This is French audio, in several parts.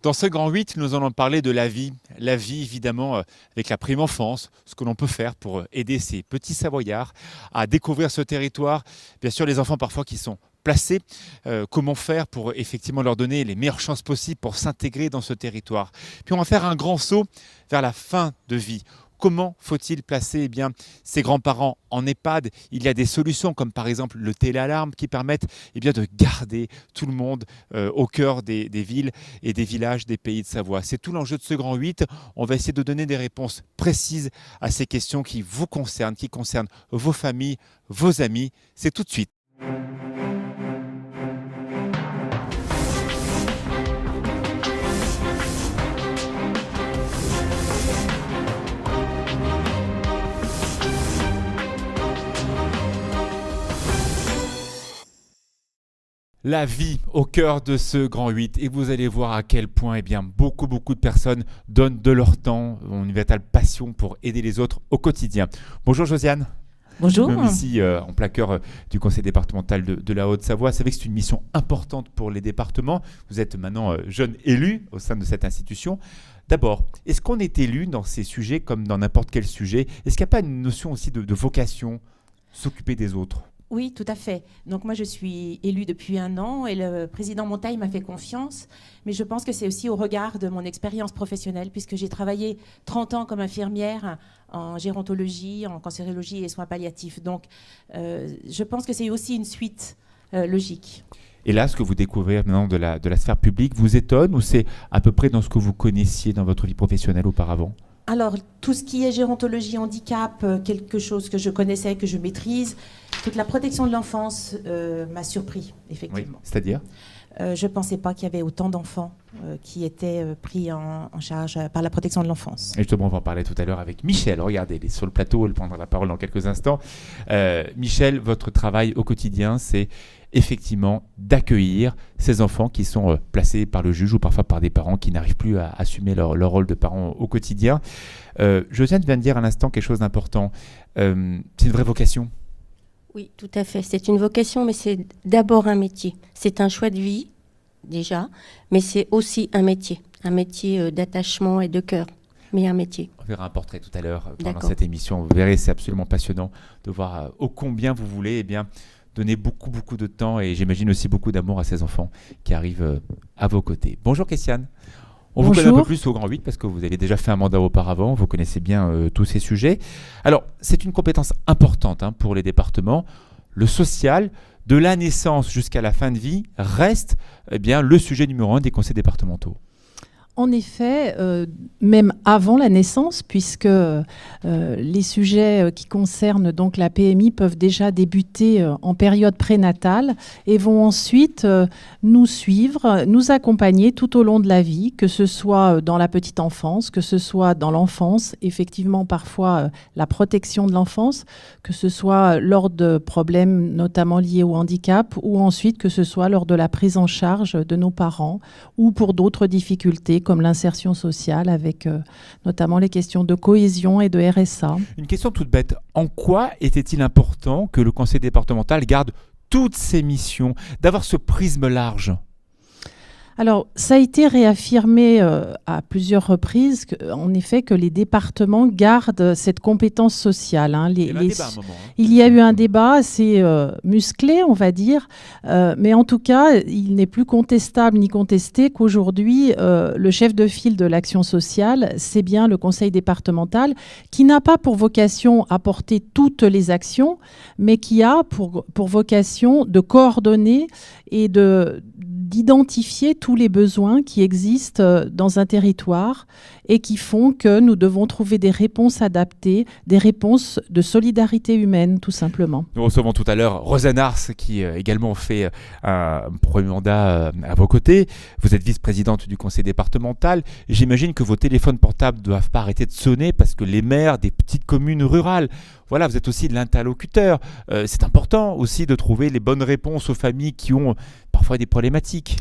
Dans ce grand 8, nous allons parler de la vie. La vie, évidemment, avec la prime enfance, ce que l'on peut faire pour aider ces petits Savoyards à découvrir ce territoire. Bien sûr, les enfants parfois qui sont placés, comment faire pour effectivement leur donner les meilleures chances possibles pour s'intégrer dans ce territoire. Puis on va faire un grand saut vers la fin de vie. Comment faut-il placer ses grands-parents en EHPAD? Il y a des solutions comme par exemple le téléalarme qui permettent de garder tout le monde au cœur des villes et des villages des pays de Savoie. C'est tout l'enjeu de ce grand 8. On va essayer de donner des réponses précises à ces questions qui vous concernent, qui concernent vos familles, vos amis. C'est tout de suite. La vie au cœur de ce grand 8 et vous allez voir à quel point beaucoup de personnes donnent de leur temps, ont une véritable passion pour aider les autres au quotidien. Bonjour Josiane. Bonjour. Nous sommes ici en plein cœur du conseil départemental de la Haute-Savoie. Vous savez que c'est une mission importante pour les départements. Vous êtes maintenant jeune élu au sein de cette institution. D'abord, est-ce qu'on est élu dans ces sujets comme dans n'importe quel sujet? Est-ce qu'il n'y a pas une notion aussi de vocation, s'occuper des autres? Oui, tout à fait. Donc moi, je suis élue depuis 1 an et le président Montaille m'a fait confiance. Mais je pense que c'est aussi au regard de mon expérience professionnelle, puisque j'ai travaillé 30 ans comme infirmière en gérontologie, en cancérologie et soins palliatifs. Donc je pense que c'est aussi une suite logique. Et là, ce que vous découvrez maintenant de la sphère publique vous étonne ou c'est à peu près dans ce que vous connaissiez dans votre vie professionnelle auparavant? Alors, tout ce qui est gérontologie, handicap, quelque chose que je connaissais, que je maîtrise. Toute la protection de l'enfance m'a surpris, effectivement. Oui, c'est-à-dire je ne pensais pas qu'il y avait autant d'enfants qui étaient pris en charge par la protection de l'enfance. Et justement, on va en parler tout à l'heure avec Michel. Regardez, elle est sur le plateau, elle prendra la parole dans quelques instants. Michel, votre travail au quotidien, c'est effectivement d'accueillir ces enfants qui sont placés par le juge ou parfois par des parents qui n'arrivent plus à assumer leur rôle de parents au quotidien. Josiane vient de dire à l'instant quelque chose d'important. C'est une vraie vocation. Oui, tout à fait. C'est une vocation, mais c'est d'abord un métier. C'est un choix de vie, déjà, mais c'est aussi un métier d'attachement et de cœur, mais un métier. On verra un portrait tout à l'heure pendant D'accord. cette émission. Vous verrez, c'est absolument passionnant de voir ô combien vous voulez donner beaucoup de temps et j'imagine aussi beaucoup d'amour à ces enfants qui arrivent à vos côtés. Bonjour Christiane. On vous connaît un peu plus au Grand 8 parce que vous avez déjà fait un mandat auparavant, vous connaissez bien tous ces sujets. Alors, c'est une compétence importante pour les départements. Le social, de la naissance jusqu'à la fin de vie, reste le sujet numéro 1 des conseils départementaux. En effet, même avant la naissance, puisque les sujets qui concernent donc la PMI peuvent déjà débuter en période prénatale et vont ensuite nous suivre, nous accompagner tout au long de la vie, que ce soit dans la petite enfance, que ce soit dans l'enfance, effectivement parfois la protection de l'enfance, que ce soit lors de problèmes notamment liés au handicap ou ensuite que ce soit lors de la prise en charge de nos parents ou pour d'autres difficultés comme l'insertion sociale avec notamment les questions de cohésion et de RSA. Une question toute bête. En quoi était-il important que le conseil départemental garde toutes ses missions, d'avoir ce prisme large ? Alors, ça a été réaffirmé à plusieurs reprises, en effet, que les départements gardent cette compétence sociale. Il y a eu un débat à un moment. Il y a eu un débat assez musclé, on va dire, mais en tout cas, il n'est plus contestable ni contesté qu'aujourd'hui, le chef de file de l'action sociale, c'est bien le conseil départemental, qui n'a pas pour vocation à porter toutes les actions, mais qui a pour vocation de coordonner et d'identifier tous les besoins qui existent dans un territoire et qui font que nous devons trouver des réponses adaptées, des réponses de solidarité humaine, tout simplement. Nous recevons tout à l'heure Rosanne Ars, qui également fait un premier mandat à vos côtés. Vous êtes vice-présidente du conseil départemental. J'imagine que vos téléphones portables ne doivent pas arrêter de sonner parce que les maires des petites communes rurales, voilà, vous êtes aussi l'interlocuteur. C'est important aussi de trouver les bonnes réponses aux familles qui ont parfois des problématiques.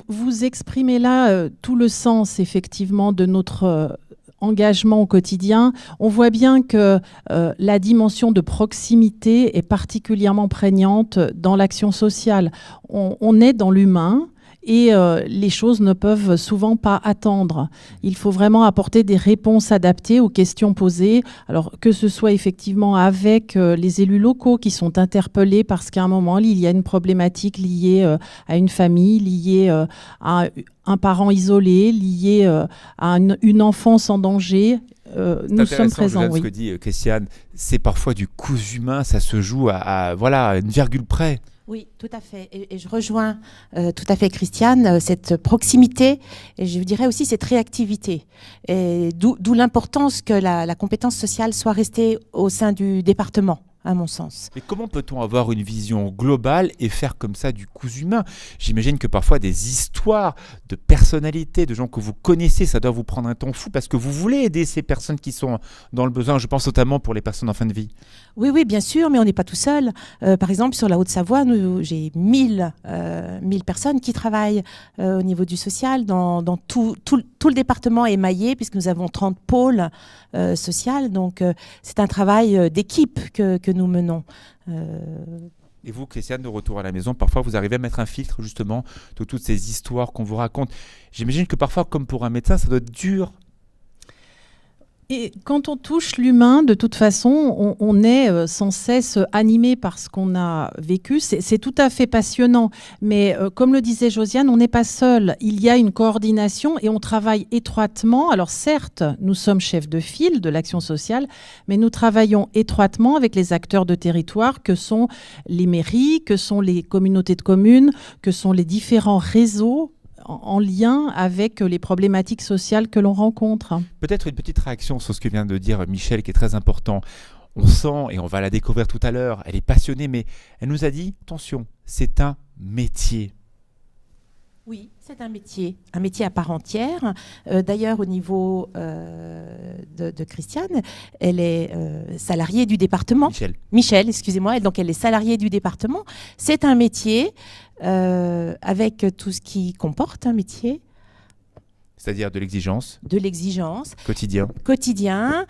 Vous exprimez là tout le sens, effectivement, de notre engagement au quotidien. On voit bien que la dimension de proximité est particulièrement prégnante dans l'action sociale. On est dans l'humain et les choses ne peuvent souvent pas attendre. Il faut vraiment apporter des réponses adaptées aux questions posées, alors que ce soit effectivement avec les élus locaux qui sont interpellés parce qu'à un moment, il y a une problématique liée à une famille, liée à un parent isolé, liée à une enfance en danger. Nous sommes présents. Oui. Ce que dit Christiane, c'est parfois du cousu humain, ça se joue à une virgule près. Oui, tout à fait. Et je rejoins tout à fait Christiane, cette proximité et je dirais aussi cette réactivité. Et d'où l'importance que la compétence sociale soit restée au sein du département, à mon sens. Mais comment peut-on avoir une vision globale et faire comme ça du cousu humain ? J'imagine que parfois des histoires de personnalités, de gens que vous connaissez, ça doit vous prendre un temps fou parce que vous voulez aider ces personnes qui sont dans le besoin. Je pense notamment pour les personnes en fin de vie. Oui, bien sûr, mais on n'est pas tout seul. Par exemple, sur la Haute-Savoie, j'ai 1000 personnes qui travaillent au niveau du social. Dans tout le département émaillé, puisque nous avons 30 pôles sociaux. Donc, c'est un travail d'équipe que nous menons. Et vous, Christiane, de retour à la maison, parfois vous arrivez à mettre un filtre justement de toutes ces histoires qu'on vous raconte. J'imagine que parfois, comme pour un médecin, ça doit être dur. Et quand on touche l'humain, de toute façon, on est sans cesse animé par ce qu'on a vécu. C'est tout à fait passionnant. Mais comme le disait Josiane, on n'est pas seul. Il y a une coordination et on travaille étroitement. Alors certes, nous sommes chefs de file de l'action sociale, mais nous travaillons étroitement avec les acteurs de territoire que sont les mairies, que sont les communautés de communes, que sont les différents réseaux en lien avec les problématiques sociales que l'on rencontre. Peut-être une petite réaction sur ce que vient de dire Michel qui est très important. On sent, et on va la découvrir tout à l'heure, elle est passionnée, mais elle nous a dit, attention, c'est un métier. Oui, c'est un métier à part entière. D'ailleurs, au niveau de Christiane, elle est salariée du département. Michel, excusez-moi. Donc, elle est salariée du département. C'est un métier avec tout ce qui comporte un métier. C'est-à-dire de l'exigence. De l'exigence. Quotidien.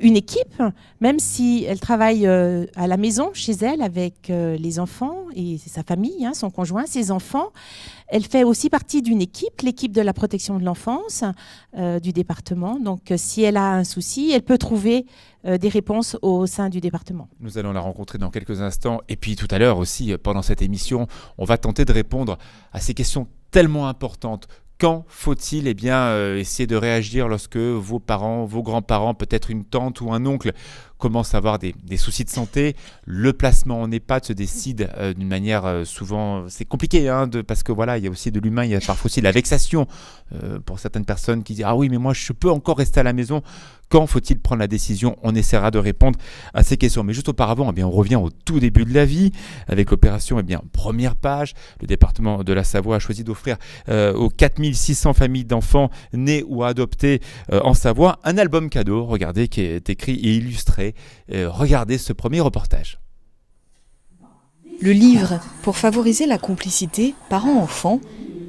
Une équipe, même si elle travaille à la maison, chez elle, avec les enfants et sa famille, son conjoint, ses enfants. Elle fait aussi partie d'une équipe, l'équipe de la protection de l'enfance du département. Donc, si elle a un souci, elle peut trouver des réponses au sein du département. Nous allons la rencontrer dans quelques instants. Et puis tout à l'heure aussi, pendant cette émission, on va tenter de répondre à ces questions tellement importantes. Quand faut-il essayer de réagir lorsque vos parents, vos grands-parents, peut-être une tante ou un oncle commencent à avoir des soucis de santé? Le placement en EHPAD se décide d'une manière souvent... C'est compliqué parce que voilà, il y a aussi de l'humain, il y a parfois aussi de la vexation pour certaines personnes qui disent « Ah oui, mais moi je peux encore rester à la maison ». Quand faut-il prendre la décision? On essaiera de répondre à ces questions. Mais juste auparavant, on revient au tout début de la vie avec l'opération Première Page. Le département de la Savoie a choisi d'offrir aux 4600 familles d'enfants nés ou adoptés en Savoie un album cadeau, regardez, qui est écrit et illustré. Regardez ce premier reportage. Le livre pour favoriser la complicité parents-enfants,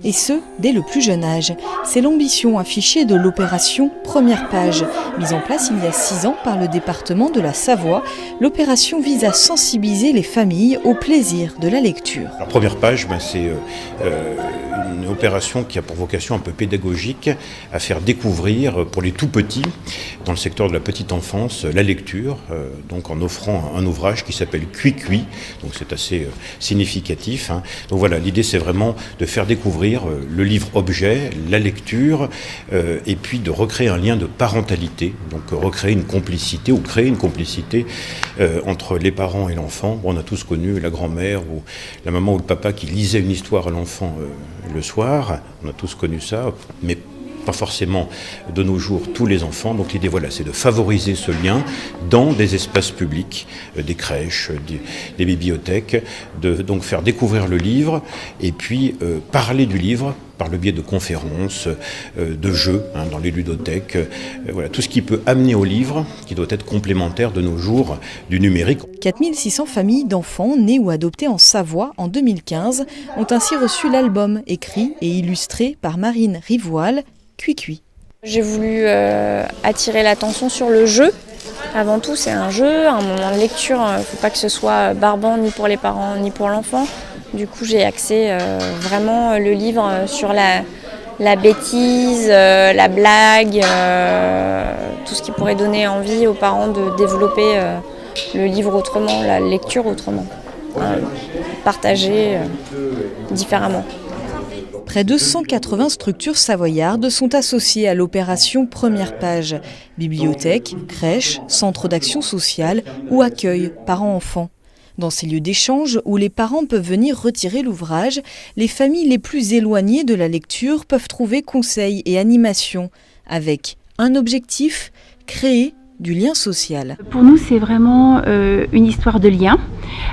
et ce, dès le plus jeune âge. C'est l'ambition affichée de l'opération Première Page. Mise en place il y a 6 ans par le département de la Savoie, l'opération vise à sensibiliser les familles au plaisir de la lecture. La Première Page, c'est une opération qui a pour vocation un peu pédagogique à faire découvrir pour les tout petits, dans le secteur de la petite enfance, la lecture, donc en offrant un ouvrage qui s'appelle Cui-Cui, donc c'est assez significatif. Donc voilà, l'idée c'est vraiment de faire découvrir le livre-objet, la lecture, et puis de recréer un lien de parentalité, donc recréer une complicité ou créer une complicité entre les parents et l'enfant. On a tous connu la grand-mère ou la maman ou le papa qui lisait une histoire à l'enfant le soir, on a tous connu ça, mais pas forcément de nos jours tous les enfants. Donc l'idée, c'est de favoriser ce lien dans des espaces publics, des crèches, des bibliothèques, de donc faire découvrir le livre et puis parler du livre par le biais de conférences, de jeux dans les ludothèques, tout ce qui peut amener au livre, qui doit être complémentaire de nos jours du numérique. 4600 familles d'enfants nés ou adoptés en Savoie en 2015 ont ainsi reçu l'album écrit et illustré par Marine Rivoal, Cui-Cui. J'ai voulu attirer l'attention sur le jeu. Avant tout, c'est un jeu, un moment de lecture. Il ne faut pas que ce soit barbant ni pour les parents ni pour l'enfant. Du coup, j'ai axé vraiment le livre sur la bêtise, la blague, tout ce qui pourrait donner envie aux parents de développer le livre autrement, la lecture autrement, partager différemment. Près de 180 structures savoyardes sont associées à l'opération Première Page. Bibliothèques, crèches, centres d'action sociale ou accueil parents-enfants. Dans ces lieux d'échange où les parents peuvent venir retirer l'ouvrage, les familles les plus éloignées de la lecture peuvent trouver conseils et animations avec un objectif, créer du lien social. Pour nous, c'est vraiment une histoire de lien.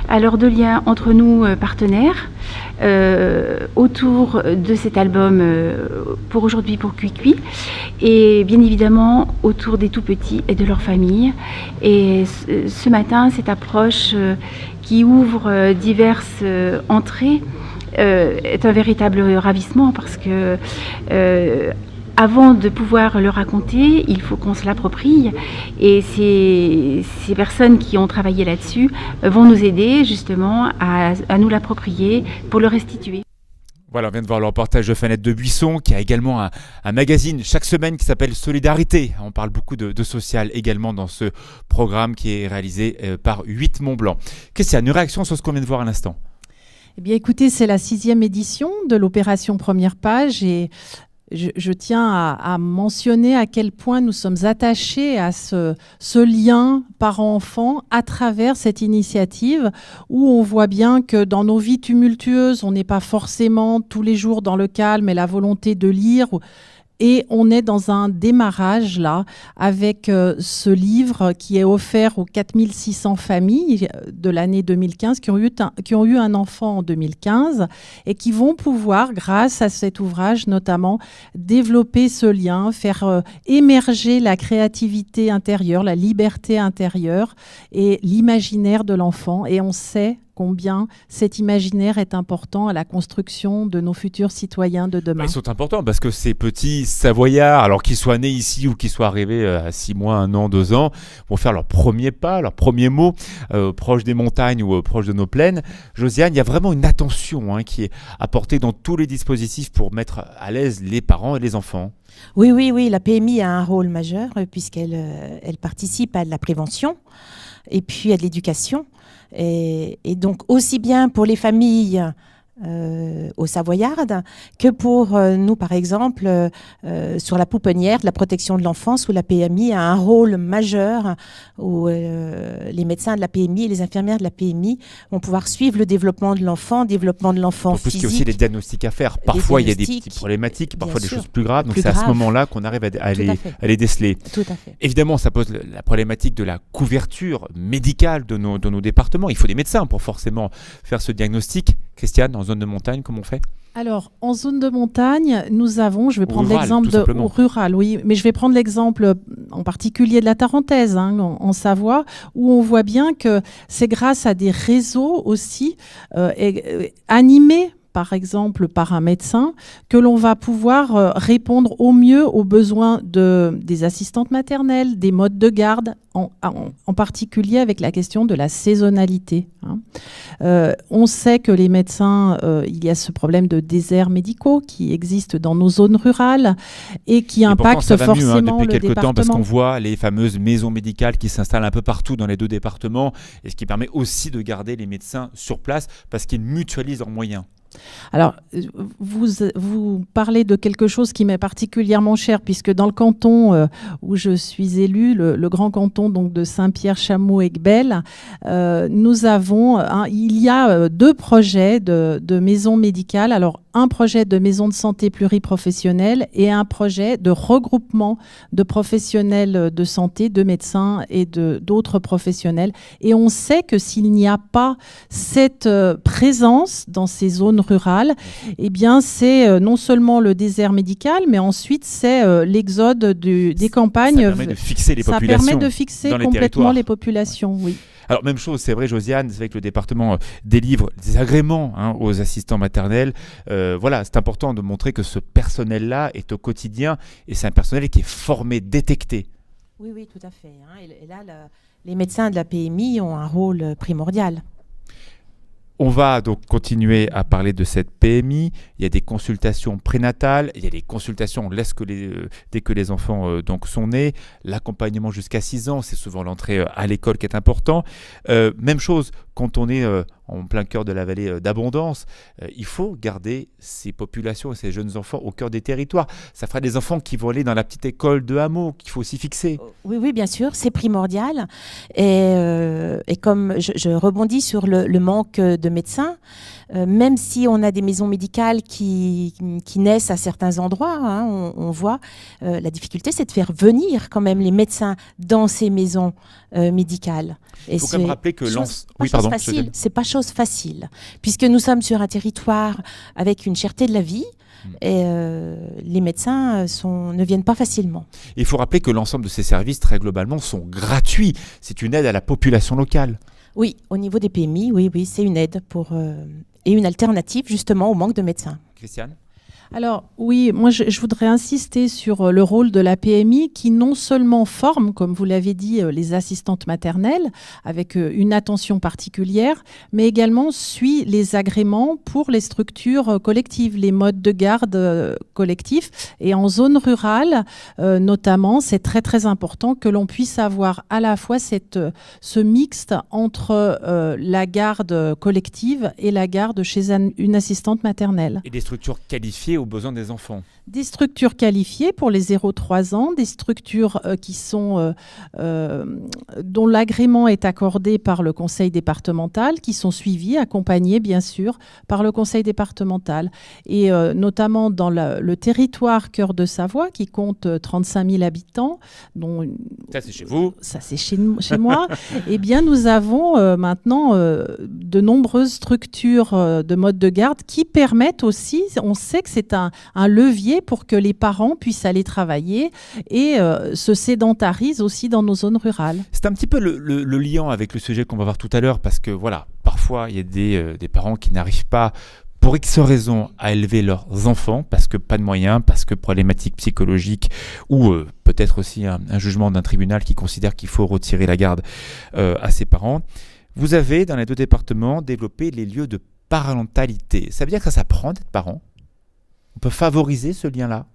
Alors de lien entre nous partenaires, autour de cet album pour aujourd'hui pour Cuicui, et bien évidemment autour des tout-petits et de leur famille. Et ce matin, cette approche qui ouvre diverses entrées est un véritable ravissement parce que avant de pouvoir le raconter, il faut qu'on se l'approprie et ces personnes qui ont travaillé là-dessus vont nous aider justement à nous l'approprier pour le restituer. Voilà, on vient de voir le reportage de Fanette de Buisson qui a également un magazine chaque semaine qui s'appelle Solidarité. On parle beaucoup de social également dans ce programme qui est réalisé par 8 Mont-Blanc. Christiane, une réaction sur ce qu'on vient de voir à l'instant? Eh bien écoutez, c'est la 6e édition de l'opération Première Page et je tiens à mentionner à quel point nous sommes attachés à ce lien parent-enfant à travers cette initiative où on voit bien que dans nos vies tumultueuses, on n'est pas forcément tous les jours dans le calme et la volonté de lire. Et on est dans un démarrage là avec ce livre qui est offert aux 4600 familles de l'année 2015 qui ont eu un enfant en 2015 et qui vont pouvoir, grâce à cet ouvrage notamment, développer ce lien, faire émerger la créativité intérieure, la liberté intérieure et l'imaginaire de l'enfant. Et on sait combien cet imaginaire est important à la construction de nos futurs citoyens de demain. Ils sont importants parce que ces petits Savoyards, alors qu'ils soient nés ici ou qu'ils soient arrivés à 6 mois, 1 an, 2 ans, vont faire leurs premiers pas, leurs premiers mots proches des montagnes ou proches de nos plaines. Josiane, il y a vraiment une attention qui est apportée dans tous les dispositifs pour mettre à l'aise les parents et les enfants. Oui, la PMI a un rôle majeur puisqu'elle participe à de la prévention et puis à de l'éducation. Et donc aussi bien pour les familles aux Savoyardes que pour nous par exemple sur la pouponnière de la protection de l'enfance où la PMI a un rôle majeur où les médecins de la PMI et les infirmières de la PMI vont pouvoir suivre le développement de l'enfant En plus, il y a aussi des diagnostics à faire. Parfois, il y a des petites problématiques, parfois des choses plus graves. Donc, c'est à ce moment-là qu'on arrive à les déceler. Tout à fait. Évidemment, ça pose la problématique de la couverture médicale de nos départements. Il faut des médecins pour forcément faire ce diagnostic. Christiane, en zone de montagne, comment on fait ? Alors, en zone de montagne, nous avons, je vais prendre rural, l'exemple de rural, oui, mais je vais prendre l'exemple en particulier de la Tarentaise, en Savoie, où on voit bien que c'est grâce à des réseaux aussi animés, par exemple par un médecin, que l'on va pouvoir répondre au mieux aux besoins des assistantes maternelles, des modes de garde, en particulier avec la question de la saisonnalité. On sait que les médecins, il y a ce problème de déserts médicaux qui existe dans nos zones rurales et qui impacte forcément depuis le quelques temps parce département. qu'on voit les fameuses maisons médicales qui s'installent un peu partout dans les 2 départements et ce qui permet aussi de garder les médecins sur place parce qu'ils mutualisent leurs moyens. Alors, vous parlez de quelque chose qui m'est particulièrement cher, puisque dans le canton où je suis élue, le grand canton donc de Saint-Pierre-Chameau-Aiguebel, nous avons, il y a 2 projets de maisons médicales. Alors, un projet de maison de santé pluriprofessionnelle et un projet de regroupement de professionnels de santé, de médecins et d'autres professionnels. Et on sait que s'il n'y a pas cette présence dans ces zones rurales, eh bien c'est non seulement le désert médical, mais ensuite c'est l'exode des campagnes. Ça permet de fixer les populations. Ça permet de fixer complètement les populations, oui. Alors, même chose, c'est vrai, Josiane, c'est vrai que le département délivre des agréments aux assistants maternels. Voilà, c'est important de montrer que ce personnel-là est au quotidien et c'est un personnel qui est formé, détecté. Oui, tout à fait. Et là, les médecins de la PMI ont un rôle primordial. On va donc continuer à parler de cette PMI. Il y a des consultations prénatales, il y a des consultations dès que les enfants donc sont nés, l'accompagnement jusqu'à 6 ans, c'est souvent l'entrée à l'école qui est important. Même chose quand on est en plein cœur de la vallée d'Abondance, il faut garder ces populations et ces jeunes enfants au cœur des territoires. Ça fera des enfants qui vont aller dans la petite école de hameau qu'il faut aussi fixer. Oui, bien sûr, c'est primordial. Et comme je rebondis sur le manque de médecins, même si on a des maisons médicales qui naissent à certains endroits, hein, on voit, la difficulté, c'est de faire venir quand même les médecins dans ces maisons médicales. Il faut quand même rappeler que c'est pas chose facile, puisque nous sommes sur un territoire avec une cherté de la vie. Et les médecins ne viennent pas facilement. Il faut rappeler que l'ensemble de ces services, très globalement, sont gratuits. C'est une aide à la population locale. Oui, au niveau des PMI, oui, c'est une aide et une alternative justement au manque de médecins. Christiane ? Alors oui, moi je voudrais insister sur le rôle de la PMI qui non seulement forme, comme vous l'avez dit, les assistantes maternelles avec une attention particulière, mais également suit les agréments pour les structures collectives, les modes de garde collectifs. Et en zone rurale, notamment, c'est très très important que l'on puisse avoir à la fois ce mixte entre la garde collective et la garde chez une assistante maternelle. Et des structures qualifiées aux besoins des enfants. Des structures qualifiées pour les 0-3 ans, des structures qui sont dont l'agrément est accordé par le conseil départemental, qui sont suivies, accompagnées bien sûr par le conseil départemental. Et notamment dans le territoire Cœur de Savoie, qui compte 35 000 habitants. Ça c'est chez vous. Ça c'est chez moi. Eh bien nous avons maintenant de nombreuses structures de mode de garde qui permettent aussi, on sait que c'est un levier pour que les parents puissent aller travailler et se sédentarisent aussi dans nos zones rurales. C'est un petit peu le lien avec le sujet qu'on va voir tout à l'heure, parce que voilà, parfois il y a des parents qui n'arrivent pas pour X raisons à élever leurs enfants, parce que pas de moyens, parce que problématiques psychologiques, ou peut-être aussi un jugement d'un tribunal qui considère qu'il faut retirer la garde à ses parents. Vous avez dans les 2 départements développé les lieux de parentalité. Ça veut dire que ça s'apprend d'être parent ? On peut favoriser ce lien-là ?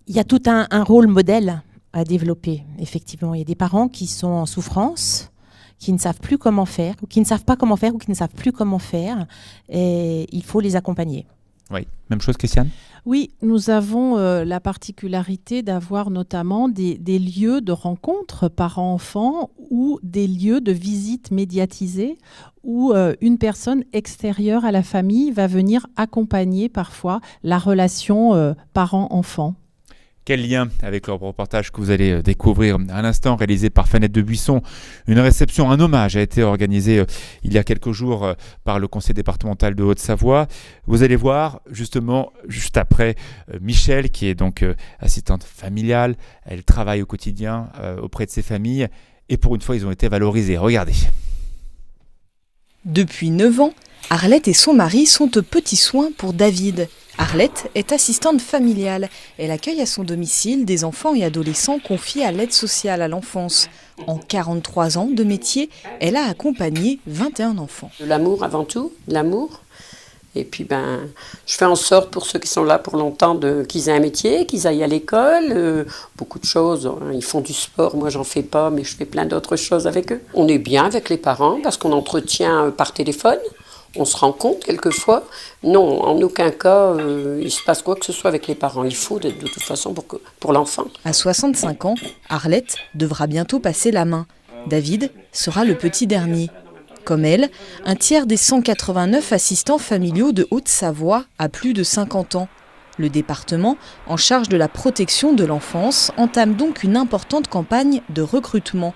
Il y a tout un rôle modèle à développer, effectivement. Il y a des parents qui sont en souffrance, qui ne savent plus comment faire, ou qui ne savent pas comment faire, ou qui ne savent plus comment faire. Et il faut les accompagner. Oui, même chose, Christiane ? Oui, nous avons la particularité d'avoir notamment des lieux de rencontre parents-enfants ou des lieux de visite médiatisés où une personne extérieure à la famille va venir accompagner parfois la relation parent-enfant. Quel lien avec le reportage que vous allez découvrir à l'instant, réalisé par Fanette de Buisson. Une réception, un hommage a été organisé il y a quelques jours par le conseil départemental de Haute-Savoie. Vous allez voir justement, juste après, Michel, qui est donc assistante familiale. Elle travaille au quotidien auprès de ses familles et pour une fois, ils ont été valorisés. Regardez. Depuis 9 ans, Arlette et son mari sont aux petits soins pour David. Arlette est assistante familiale. Elle accueille à son domicile des enfants et adolescents confiés à l'aide sociale à l'enfance. En 43 ans de métier, elle a accompagné 21 enfants. De l'amour avant tout, de l'amour. Et puis je fais en sorte pour ceux qui sont là pour longtemps qu'ils aient un métier, qu'ils aillent à l'école. Beaucoup de choses, ils font du sport, moi j'en fais pas, mais je fais plein d'autres choses avec eux. On est bien avec les parents parce qu'on entretient par téléphone. On se rencontre quelquefois. Non, en aucun cas, il se passe quoi que ce soit avec les parents. Il faut de toute façon pour l'enfant. À 65 ans, Arlette devra bientôt passer la main. David sera le petit dernier. Comme elle, un tiers des 189 assistants familiaux de Haute-Savoie a plus de 50 ans. Le département, en charge de la protection de l'enfance, entame donc une importante campagne de recrutement.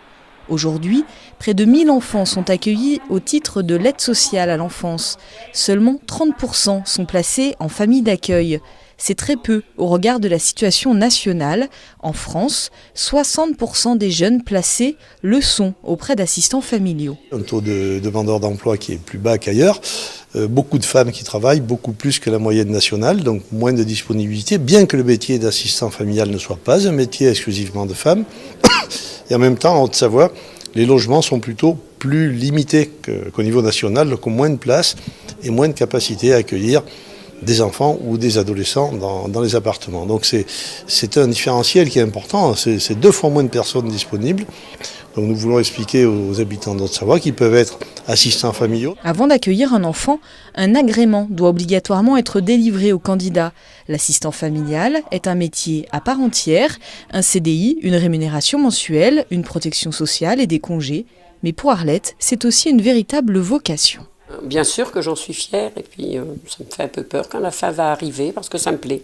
Aujourd'hui, près de 1000 enfants sont accueillis au titre de l'aide sociale à l'enfance. Seulement 30% sont placés en famille d'accueil. C'est très peu au regard de la situation nationale. En France, 60% des jeunes placés le sont auprès d'assistants familiaux. Un taux de demandeurs d'emploi qui est plus bas qu'ailleurs. Beaucoup de femmes qui travaillent, beaucoup plus que la moyenne nationale, donc moins de disponibilité, bien que le métier d'assistant familial ne soit pas un métier exclusivement de femmes. Et en même temps, en Haute-Savoie, les logements sont plutôt plus limités qu'au niveau national, donc ont moins de place et moins de capacité à accueillir des enfants ou des adolescents dans les appartements. Donc c'est un différentiel qui est important, c'est 2 fois moins de personnes disponibles. Donc nous voulons expliquer aux habitants de Haute-Savoie qu'ils peuvent être assistants familiaux. Avant d'accueillir un enfant, un agrément doit obligatoirement être délivré au candidat. L'assistant familial est un métier à part entière, un CDI, une rémunération mensuelle, une protection sociale et des congés. Mais pour Arlette, c'est aussi une véritable vocation. Bien sûr que j'en suis fière et puis ça me fait un peu peur quand la fin va arriver parce que ça me plaît.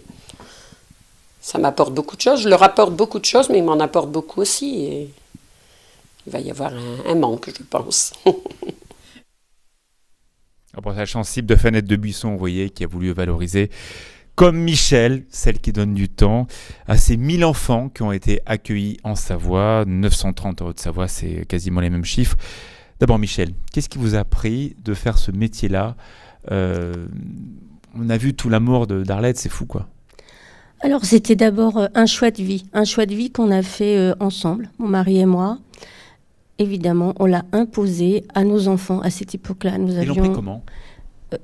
Ça m'apporte beaucoup de choses, je leur apporte beaucoup de choses mais ils m'en apportent beaucoup aussi et il va y avoir un manque je pense. Reportage sensible de Fanette de Buisson, vous voyez, qui a voulu valoriser, comme Michel, celle qui donne du temps, à ces 1000 enfants qui ont été accueillis en Savoie, 930 en Haute-Savoie, c'est quasiment les mêmes chiffres. D'abord Michel, qu'est-ce qui vous a pris de faire ce métier-là ? On a vu tout l'amour d'Arlette, c'est fou quoi. Alors c'était d'abord un choix de vie qu'on a fait ensemble, mon mari et moi. Évidemment, on l'a imposé à nos enfants à cette époque-là. Ils l'ont pris comment ?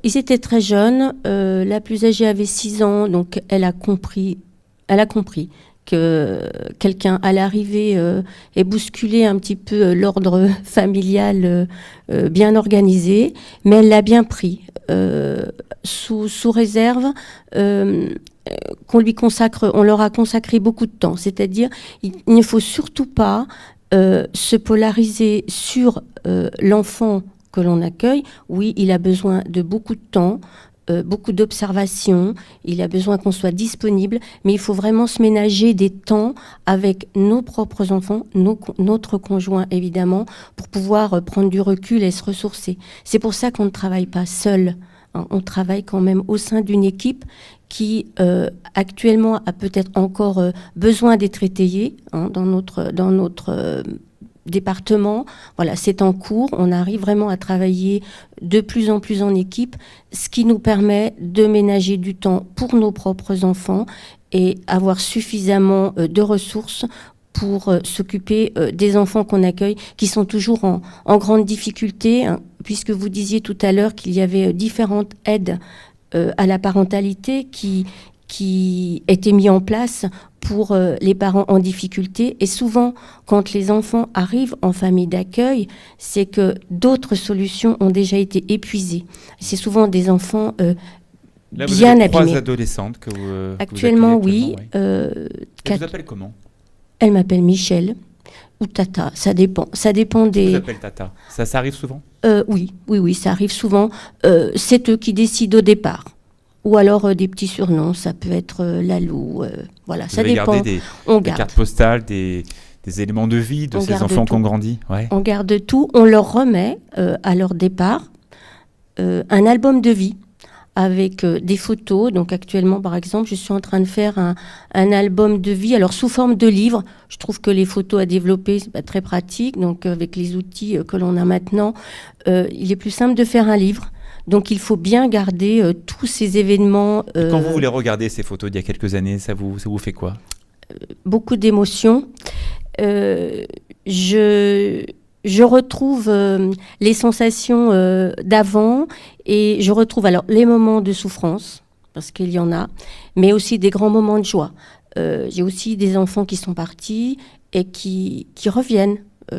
Ils étaient très jeunes, la plus âgée avait 6 ans, donc elle a compris que quelqu'un allait arriver et bousculer un petit peu l'ordre familial bien organisé, mais elle l'a bien pris, sous réserve qu'on leur a consacré beaucoup de temps. C'est-à-dire, il ne faut surtout pas se polariser sur l'enfant que l'on accueille. Oui, il a besoin de beaucoup de temps, beaucoup d'observations, il a besoin qu'on soit disponible, mais il faut vraiment se ménager des temps avec nos propres enfants, notre conjoint évidemment, pour pouvoir prendre du recul et se ressourcer. C'est pour ça qu'on ne travaille pas seul, hein. On travaille quand même au sein d'une équipe qui actuellement a peut-être encore besoin d'être étayée hein, dans notre département. Voilà, c'est en cours. On arrive vraiment à travailler de plus en plus en équipe, ce qui nous permet de ménager du temps pour nos propres enfants et avoir suffisamment de ressources pour s'occuper des enfants qu'on accueille, qui sont toujours en grande difficulté, hein, puisque vous disiez tout à l'heure qu'il y avait différentes aides à la parentalité qui étaient mises en place pour les parents en difficulté. Et souvent, quand les enfants arrivent en famille d'accueil, c'est que d'autres solutions ont déjà été épuisées. C'est souvent des enfants là, bien vous avez abîmés. 3 adolescentes que vous Actuellement, oui. Oui. Elle vous appelle comment ? Elle m'appelle Michel ou Tata, ça dépend des... Vous appelle Tata, ça arrive souvent ? Oui, ça arrive souvent. C'est eux qui décident au départ. Ou alors des petits surnoms, ça peut être Lalou, voilà, vous ça dépend. Garder des cartes postales, des éléments de vie de ces enfants qui ont grandi. Ouais. On garde tout, on leur remet à leur départ un album de vie avec des photos. Donc actuellement, par exemple, je suis en train de faire un album de vie, alors sous forme de livre. Je trouve que les photos à développer, c'est pas très pratique. Donc avec les outils que l'on a maintenant, il est plus simple de faire un livre. Donc il faut bien garder tous ces événements. Quand vous les regardez, ces photos d'il y a quelques années, ça vous fait quoi ? Beaucoup d'émotions. Je retrouve les sensations d'avant et je retrouve alors les moments de souffrance, parce qu'il y en a, mais aussi des grands moments de joie. J'ai aussi des enfants qui sont partis et qui reviennent,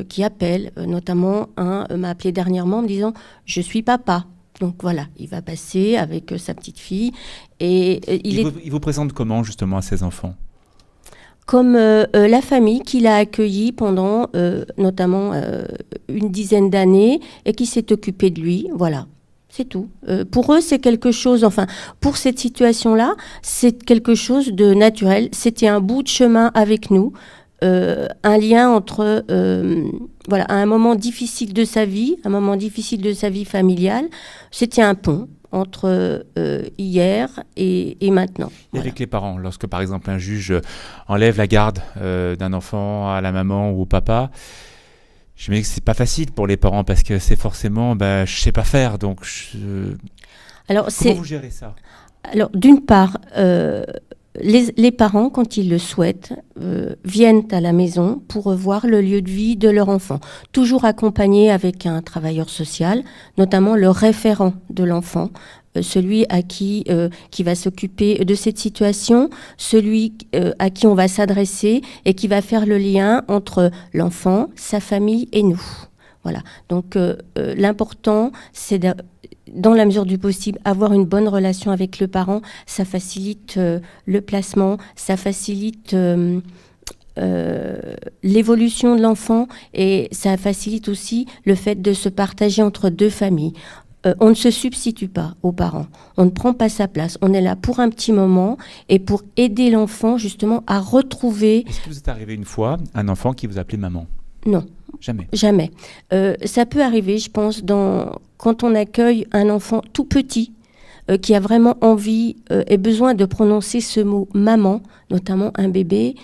qui appellent. Notamment, un m'a appelé dernièrement en me disant « Je suis papa ». Donc voilà, il va passer avec sa petite fille. Et il vous présente comment justement à ses enfants ? Comme la famille qui l'a accueilli pendant notamment une dizaine d'années et qui s'est occupée de lui. Voilà, c'est tout. Pour eux, c'est quelque chose, enfin, pour cette situation-là, c'est quelque chose de naturel. C'était un bout de chemin avec nous. Un lien entre, voilà, à un moment difficile de sa vie, familiale, c'était un pont entre hier et maintenant. Et voilà. avec les parents, lorsque par exemple un juge enlève la garde d'un enfant à la maman ou au papa, je me dis que c'est pas facile pour les parents parce que c'est forcément, je sais pas faire, donc Alors, comment vous gérez ça ? Alors, d'une part, les parents, quand ils le souhaitent, viennent à la maison pour revoir le lieu de vie de leur enfant, toujours accompagnés avec un travailleur social, notamment le référent de l'enfant, celui à qui va s'occuper de cette situation, celui à qui on va s'adresser et qui va faire le lien entre l'enfant, sa famille et nous. Voilà. Donc l'important, c'est dans la mesure du possible, avoir une bonne relation avec le parent. Ça facilite le placement, ça facilite l'évolution de l'enfant et ça facilite aussi le fait de se partager entre deux familles. On ne se substitue pas aux parents, on ne prend pas sa place, on est là pour un petit moment et pour aider l'enfant justement à retrouver... Est-ce que vous êtes arrivé une fois un enfant qui vous appelait maman ? Non. Jamais. Jamais. Ça peut arriver, je pense, quand on accueille un enfant tout petit qui a vraiment envie et besoin de prononcer ce mot maman, notamment un bébé,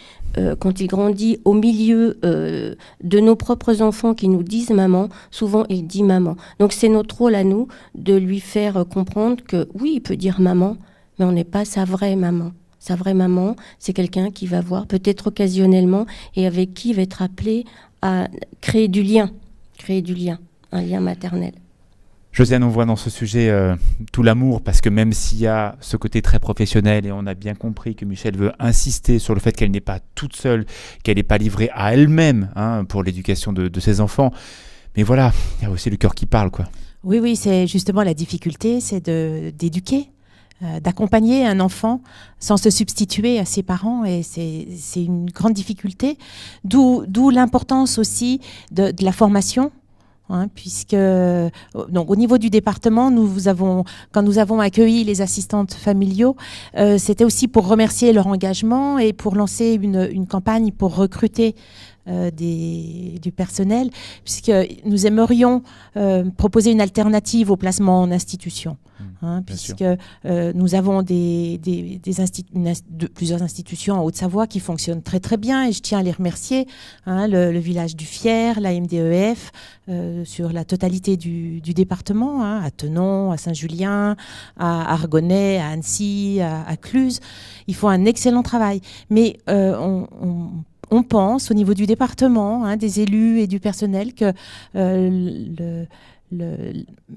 quand il grandit au milieu de nos propres enfants qui nous disent maman, souvent il dit maman. Donc c'est notre rôle à nous de lui faire comprendre que oui, il peut dire maman, mais on n'est pas sa vraie maman. Sa vraie maman, c'est quelqu'un qui va voir peut-être occasionnellement et avec qui il va être appelé à créer du lien, un lien maternel. Josiane, on voit dans ce sujet tout l'amour, parce que même s'il y a ce côté très professionnel, et on a bien compris que Michèle veut insister sur le fait qu'elle n'est pas toute seule, qu'elle n'est pas livrée à elle-même pour l'éducation de ses enfants, mais voilà, il y a aussi le cœur qui parle, quoi. Oui, c'est justement la difficulté, c'est d'éduquer, d'accompagner un enfant sans se substituer à ses parents, et c'est une grande difficulté, d'où l'importance aussi de la formation. Puisque donc au niveau du département, quand nous avons accueilli les assistantes familiaux, c'était aussi pour remercier leur engagement et pour lancer une campagne pour recruter du personnel, puisque nous aimerions proposer une alternative au placement en institution. Puisque nous avons plusieurs institutions en Haute-Savoie qui fonctionnent très très bien, et je tiens à les remercier, le village du Fier, la MDEF, sur la totalité du département, à Thenon, à Saint-Julien, à Argonay, à Annecy, à Cluses. Ils font un excellent travail, mais on pense au niveau du département, des élus et du personnel, que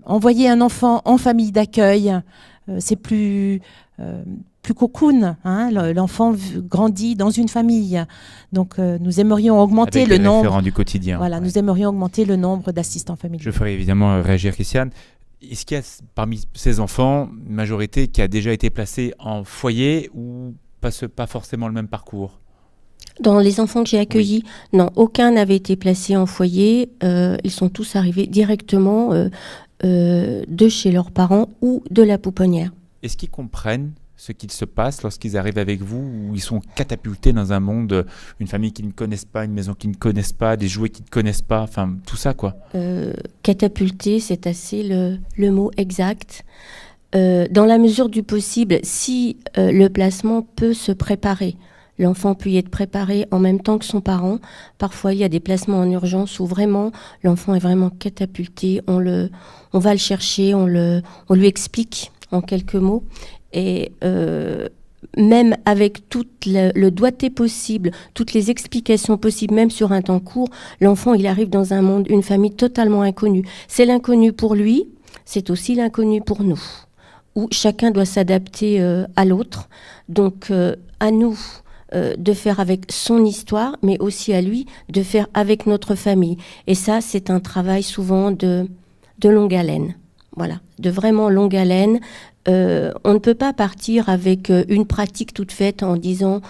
envoyer un enfant en famille d'accueil, c'est plus cocoon. L'enfant grandit dans une famille. Donc nous aimerions augmenter avec le les nombre. référents du quotidien. Voilà, ouais. Nous aimerions augmenter le nombre d'assistants familiaux. Je ferai évidemment réagir Christiane. Est-ce qu'il y a parmi ces enfants une majorité qui a déjà été placée en foyer ou pas forcément le même parcours ? Dans les enfants que j'ai accueillis, non, aucun n'avait été placé en foyer. Ils sont tous arrivés directement de chez leurs parents ou de la pouponnière. Est-ce qu'ils comprennent ce qu'il se passe lorsqu'ils arrivent avec vous, ou ils sont catapultés dans un monde, une famille qu'ils ne connaissent pas, une maison qu'ils ne connaissent pas, des jouets qu'ils ne connaissent pas, enfin tout ça quoi. Catapulté, c'est assez le mot exact. Dans la mesure du possible, si le placement peut se préparer, l'enfant peut y être préparé en même temps que son parent. Parfois, il y a des placements en urgence où vraiment l'enfant est vraiment catapulté. On va le chercher, on lui explique en quelques mots. Et même avec tout le doigté possible, toutes les explications possibles, même sur un temps court, l'enfant, il arrive dans un monde, une famille totalement inconnue. C'est l'inconnu pour lui, c'est aussi l'inconnu pour nous, où chacun doit s'adapter à l'autre. Donc, à nous de faire avec son histoire, mais aussi à lui de faire avec notre famille. Et ça, c'est un travail souvent de longue haleine. Voilà, de vraiment longue haleine. On ne peut pas partir avec une pratique toute faite en disant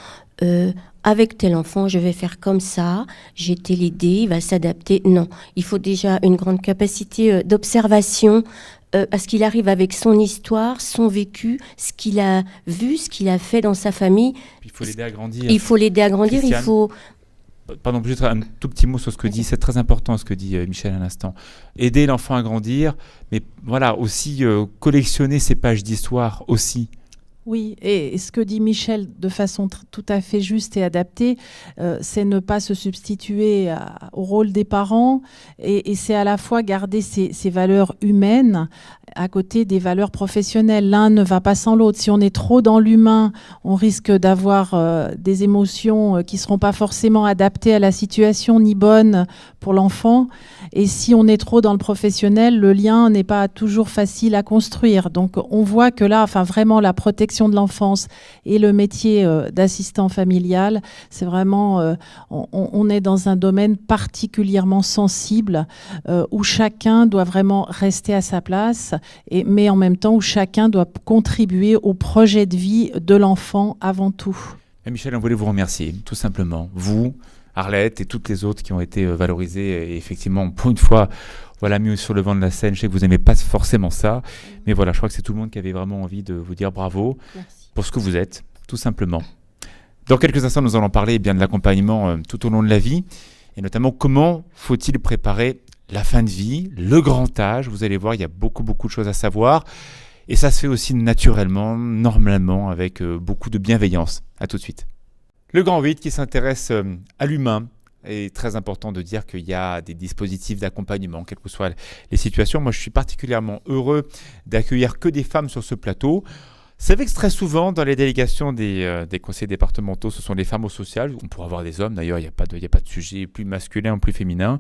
avec tel enfant, je vais faire comme ça, j'ai telle idée, il va s'adapter. Non, il faut déjà une grande capacité d'observation, parce qu'il arrive avec son histoire, son vécu, ce qu'il a vu, ce qu'il a fait dans sa famille. Il faut l'aider à grandir. Il faut l'aider à grandir, Christiane, il faut... Pardon, juste un tout petit mot sur ce que dit, c'est très important ce que dit Michèle à l'instant. Aider l'enfant à grandir, mais voilà, aussi collectionner ses pages d'histoire aussi. Oui, et ce que dit Michel de façon tout à fait juste et adaptée, c'est ne pas se substituer au rôle des parents et c'est à la fois garder ces valeurs humaines à côté des valeurs professionnelles. L'un ne va pas sans l'autre. Si on est trop dans l'humain, on risque d'avoir des émotions qui ne seront pas forcément adaptées à la situation ni bonnes pour l'enfant. Et si on est trop dans le professionnel, le lien n'est pas toujours facile à construire. Donc on voit que là, vraiment la protection de l'enfance et le métier d'assistant familial, c'est vraiment, on est dans un domaine particulièrement sensible où chacun doit vraiment rester à sa place, mais en même temps où chacun doit contribuer au projet de vie de l'enfant avant tout. Et Michel, on voulait vous remercier, tout simplement. Vous, Arlette et toutes les autres qui ont été valorisées et effectivement, pour une fois, voilà, mis sur le devant de la scène. Je sais que vous n'aimez pas forcément ça, mais voilà, je crois que c'est tout le monde qui avait vraiment envie de vous dire bravo. Merci. Pour ce que vous êtes, tout simplement. Dans quelques instants, nous allons parler de l'accompagnement tout au long de la vie, et notamment comment faut-il préparer la fin de vie, le grand âge. Vous allez voir, il y a beaucoup de choses à savoir, et ça se fait aussi naturellement, normalement, avec beaucoup de bienveillance. À tout de suite. Le grand 8 qui s'intéresse à l'humain. est très important de dire qu'il y a des dispositifs d'accompagnement, quelles que soient les situations. Moi, je suis particulièrement heureux d'accueillir que des femmes sur ce plateau. C'est vrai que très souvent, dans les délégations des conseils départementaux, ce sont des femmes au social. On pourrait avoir des hommes, d'ailleurs, il n'y a pas de sujet plus masculin ou plus féminin.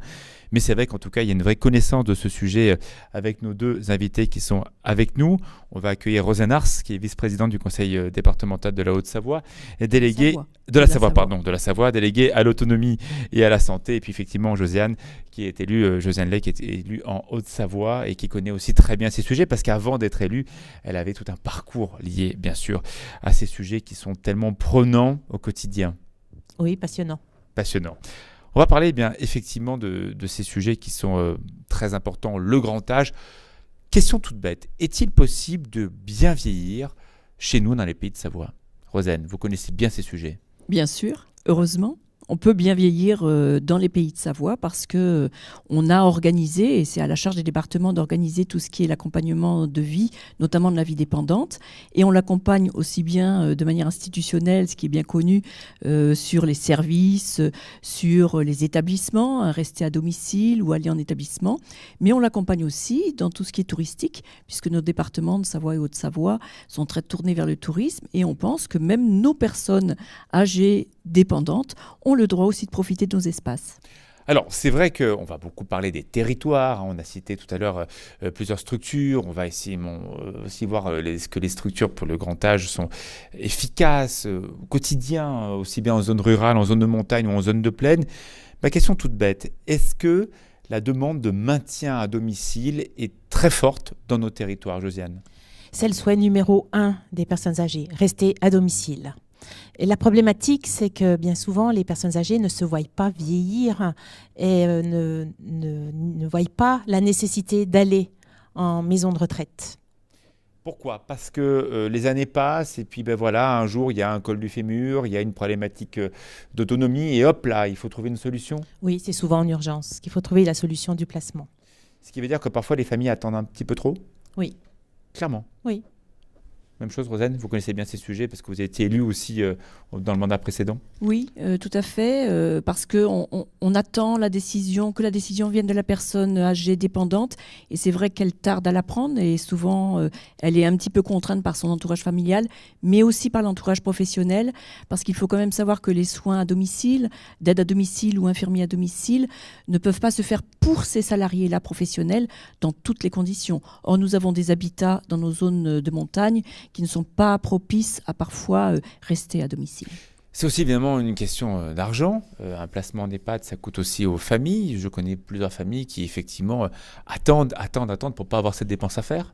Mais c'est vrai qu'en tout cas, il y a une vraie connaissance de ce sujet avec nos deux invités qui sont avec nous. On va accueillir Rosanne Ars, qui est vice-présidente du conseil départemental de la Haute-Savoie, et déléguée de la Savoie, déléguée à l'autonomie et à la santé. Et puis effectivement, Josiane Lay, qui est élue en Haute-Savoie et qui connaît aussi très bien ces sujets, parce qu'avant d'être élue, elle avait tout un parcours lié, bien sûr, à ces sujets qui sont tellement prenants au quotidien. Oui, passionnant. On va parler effectivement de ces sujets qui sont très importants, le grand âge. Question toute bête, est-il possible de bien vieillir chez nous dans les pays de Savoie ? Rosanne, vous connaissez bien ces sujets ? Bien sûr, heureusement. On peut bien vieillir dans les pays de Savoie parce que on a organisé, et c'est à la charge des départements d'organiser tout ce qui est l'accompagnement de vie, notamment de la vie dépendante. Et on l'accompagne aussi bien de manière institutionnelle, ce qui est bien connu, sur les services, sur les établissements, rester à domicile ou aller en établissement. Mais on l'accompagne aussi dans tout ce qui est touristique, puisque nos départements de Savoie et Haute-Savoie sont très tournés vers le tourisme. Et on pense que même nos personnes âgées dépendantes ont le droit aussi de profiter de nos espaces. Alors, c'est vrai qu'on va beaucoup parler des territoires. On a cité tout à l'heure plusieurs structures. On va essayer aussi voir que les structures pour le grand âge sont efficaces au quotidien, aussi bien en zone rurale, en zone de montagne ou en zone de plaine. Ma question toute bête, est-ce que la demande de maintien à domicile est très forte dans nos territoires, Josiane ? C'est le souhait numéro 1 des personnes âgées, rester à domicile. Et la problématique, c'est que bien souvent, les personnes âgées ne se voient pas vieillir et ne voient pas la nécessité d'aller en maison de retraite. Pourquoi ? Parce que les années passent et puis un jour, il y a un col du fémur, il y a une problématique d'autonomie et hop là, il faut trouver une solution. Oui, c'est souvent en urgence qu'il faut trouver la solution du placement. Ce qui veut dire que parfois, les familles attendent un petit peu trop ? Oui. Clairement ? Oui. Même chose, Rosanne, vous connaissez bien ces sujets parce que vous avez été élue aussi dans le mandat précédent. Oui, tout à fait, parce qu'on attend que la décision vienne de la personne âgée dépendante, et c'est vrai qu'elle tarde à la prendre, et souvent elle est un petit peu contrainte par son entourage familial, mais aussi par l'entourage professionnel, parce qu'il faut quand même savoir que les soins à domicile, d'aide à domicile ou infirmiers à domicile, ne peuvent pas se faire pour ces salariés-là professionnels dans toutes les conditions. Or, nous avons des habitats dans nos zones de montagne qui ne sont pas propices à parfois rester à domicile. C'est aussi évidemment une question d'argent. Un placement en EHPAD, ça coûte aussi aux familles. Je connais plusieurs familles qui effectivement attendent pour ne pas avoir cette dépense à faire.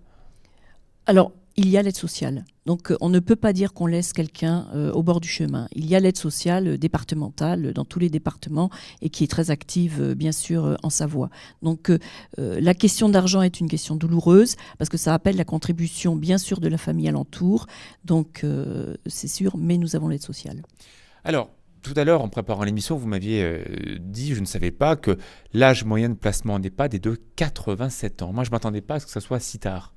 Alors, il y a l'aide sociale. Donc, on ne peut pas dire qu'on laisse quelqu'un au bord du chemin. Il y a l'aide sociale départementale dans tous les départements et qui est très active, bien sûr, en Savoie. Donc, la question d'argent est une question douloureuse parce que ça appelle la contribution, bien sûr, de la famille alentour. Donc, c'est sûr, mais nous avons l'aide sociale. Alors, tout à l'heure, en préparant l'émission, vous m'aviez dit, je ne savais pas, que l'âge moyen de placement en EHPAD est de 87 ans. Moi, je ne m'attendais pas à ce que ça soit si tard.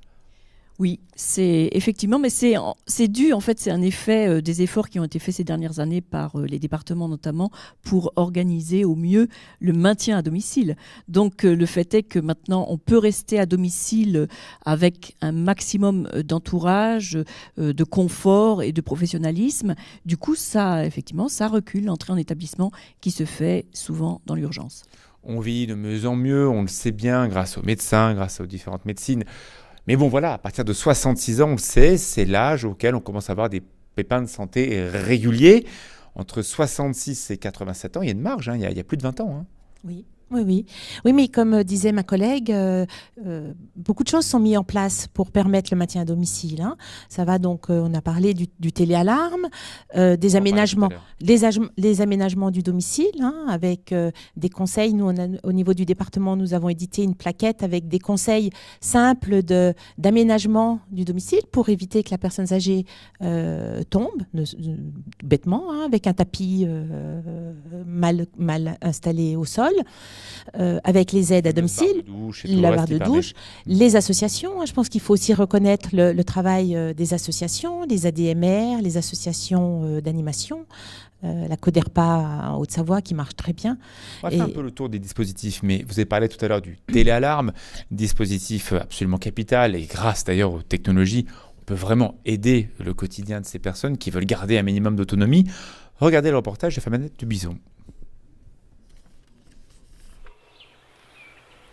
Oui, c'est effectivement, mais c'est dû, en fait, c'est un effet des efforts qui ont été faits ces dernières années par les départements notamment pour organiser au mieux le maintien à domicile. Donc le fait est que maintenant on peut rester à domicile avec un maximum d'entourage, de confort et de professionnalisme. Du coup, ça, effectivement, ça recule l'entrée en établissement qui se fait souvent dans l'urgence. On vit de mieux en mieux, on le sait bien, grâce aux médecins, grâce aux différentes médecines. Mais bon, voilà, à partir de 66 ans, on le sait, c'est l'âge auquel on commence à avoir des pépins de santé réguliers. Entre 66 et 87 ans, il y a une marge, il y a plus de 20 ans. Hein. Oui. Oui, mais comme disait ma collègue, beaucoup de choses sont mises en place pour permettre le maintien à domicile. Hein. Ça va donc, on a parlé du téléalarme, des aménagements, les aménagements du domicile, hein, avec des conseils. Nous, au niveau du département, nous avons édité une plaquette avec des conseils simples d'aménagement du domicile pour éviter que la personne âgée tombe bêtement, hein, avec un tapis mal installé au sol. Avec les aides à domicile, lavoir de douche, les associations. Hein, je pense qu'il faut aussi reconnaître le travail des associations, les ADMR, les associations d'animation, la Coderpa en Haute-Savoie qui marche très bien. On va faire un peu le tour des dispositifs, mais vous avez parlé tout à l'heure du téléalarme, dispositif absolument capital et grâce d'ailleurs aux technologies, on peut vraiment aider le quotidien de ces personnes qui veulent garder un minimum d'autonomie. Regardez le reportage de Famanette du Bison.